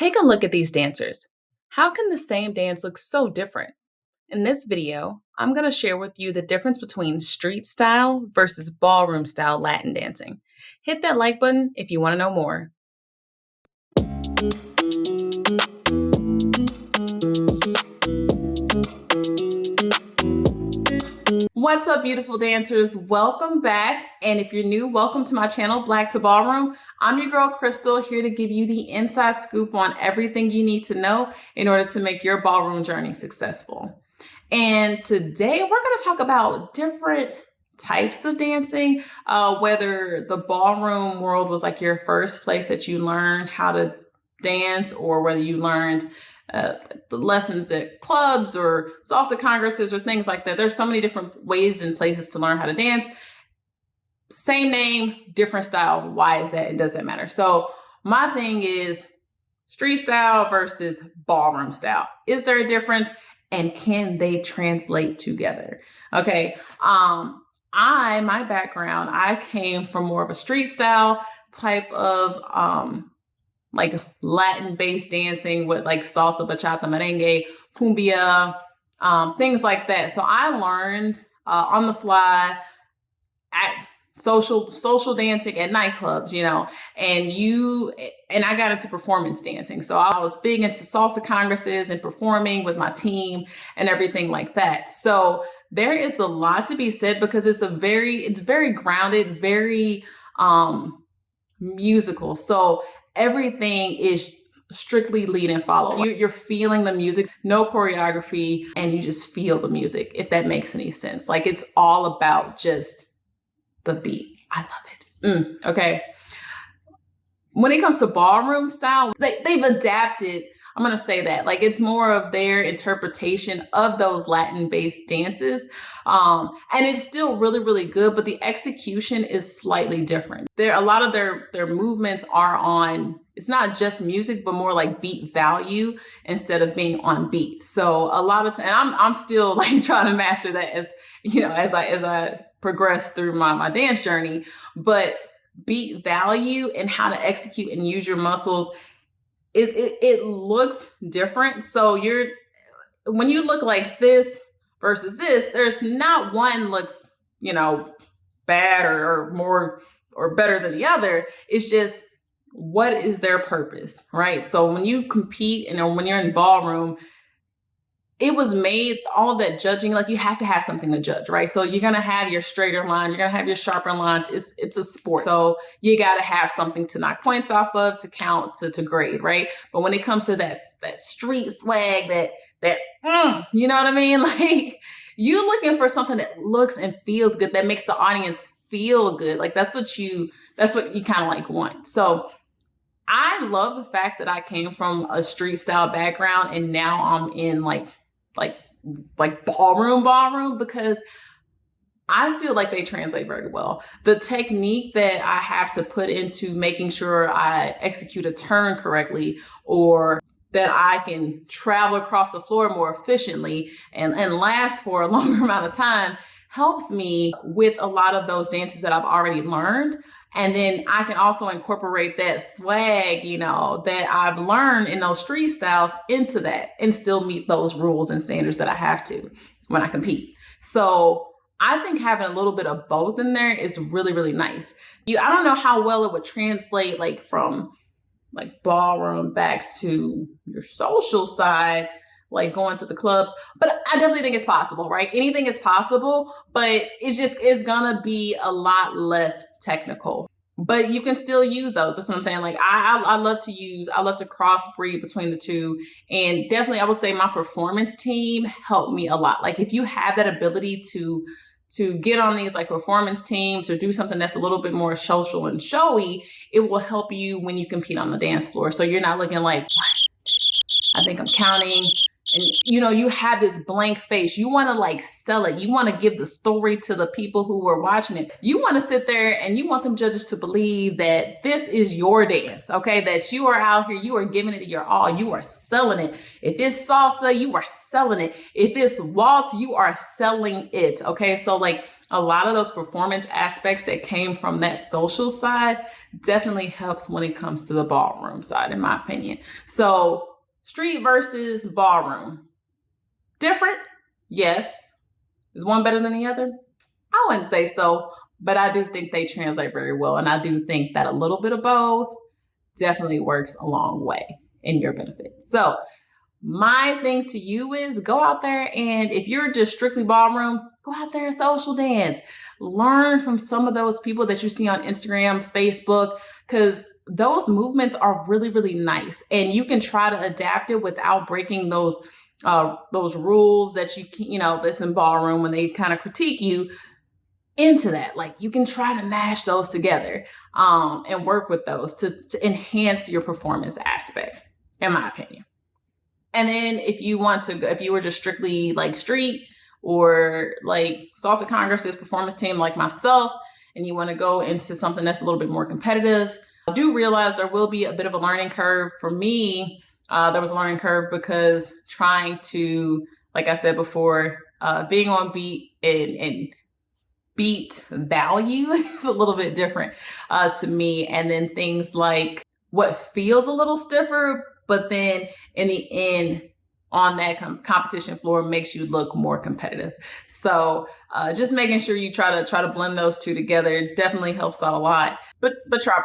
Take a look at these dancers. How can the same dance look so different? In this video, I'm going to share with you the difference between street style versus ballroom style Latin dancing. Hit that like button if you want to know more. What's up, beautiful dancers? Welcome back. And if you're new, welcome to my channel, Black to Ballroom. I'm your girl, Crystal, here to give you the inside scoop on everything you need to know in order to make your ballroom journey successful. And today we're going to talk about different types of dancing, whether the ballroom world was like your first place that you learned how to dance, or whether you learned the lessons at clubs or Salsa Congresses or things like that. There's so many different ways and places to learn how to dance. Same name, different style. Why is that? And does that matter? So my thing is street style versus ballroom style. Is there a difference? And can they translate together? Okay. My background, I came from more of a street style type of like Latin-based dancing with like salsa, bachata, merengue, cumbia, things like that. So I learned on the fly at social dancing at nightclubs, and I got into performance dancing. So I was big into Salsa Congresses and performing with my team and everything like that. So there is a lot to be said because it's very grounded, very musical. So everything is strictly lead and follow. You're feeling the music, no choreography, and you just feel the music, if that makes any sense. Like it's all about just the beat. I love it. Okay. When it comes to ballroom style, they've adapted. I'm going to say that like it's more of their interpretation of those Latin-based dances. And it's still really, really good, but the execution is slightly different. A lot of their movements are on, it's not just music, but more like beat value instead of being on beat. So a lot of time, I'm still like trying to master that as I progress through my dance journey, but beat value and how to execute and use your muscles it looks different. So when you look like this versus this, there's not one looks, bad or more or better than the other. It's just, what is their purpose, right? So when you compete and when you're in ballroom, it was made, all of that judging, like you have to have something to judge, right? So you're going to have your straighter lines, you're going to have your sharper lines. It's a sport. So you got to have something to knock points off of, to count, to grade, right? But when it comes to that street swag, you know what I mean? Like you're looking for something that looks and feels good, that makes the audience feel good. Like that's what you kind of like want. So I love the fact that I came from a street style background and now I'm in like ballroom, because I feel like they translate very well. The technique that I have to put into making sure I execute a turn correctly, or that I can travel across the floor more efficiently and last for a longer amount of time, helps me with a lot of those dances that I've already learned. And then I can also incorporate that swag, that I've learned in those street styles into that and still meet those rules and standards that I have to when I compete. So I think having a little bit of both in there is really, really nice. I don't know how well it would translate like from like ballroom back to your social side, like going to the clubs, but I definitely think it's possible, right? Anything is possible, but it's gonna be a lot less technical, but you can still use those. That's what I'm saying. Like I love to crossbreed between the two. And definitely I would say my performance team helped me a lot. Like if you have that ability to get on these like performance teams or do something that's a little bit more social and showy, it will help you when you compete on the dance floor. So you're not looking like, I think I'm counting. And you have this blank face. You want to like sell it. You want to give the story to the people who are watching it. You want to sit there and you want them judges to believe that this is your dance, okay? That you are out here, you are giving it your all. You are selling it. If it's salsa, you are selling it. If it's waltz, you are selling it, okay? So like a lot of those performance aspects that came from that social side definitely helps when it comes to the ballroom side, in my opinion. So street versus ballroom. Different? Yes. Is one better than the other? I wouldn't say so, but I do think they translate very well. And I do think that a little bit of both definitely works a long way in your benefit. So my thing to you is go out there, and if you're just strictly ballroom, go out there and social dance. Learn from some of those people that you see on Instagram, Facebook, because those movements are really, really nice. And you can try to adapt it without breaking those rules that that's in ballroom when they kind of critique you into that. Like, you can try to mash those together and work with those to enhance your performance aspect, in my opinion. And then if you were just strictly like street or like Salsa Congresses performance team like myself, and you want to go into something that's a little bit more competitive, I do realize there will be a bit of a learning curve. For me, there was a learning curve because trying to, like I said before, being on beat and beat value is a little bit different to me. And then things like what feels a little stiffer, but then in the end on that competition floor makes you look more competitive. So just making sure you try to blend those two together definitely helps out a lot. But try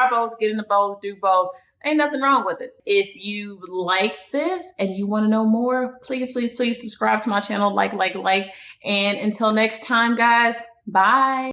both, get into both, do both. Ain't nothing wrong with it. If you like this and you want to know more, please subscribe to my channel, like. And until next time, guys, bye.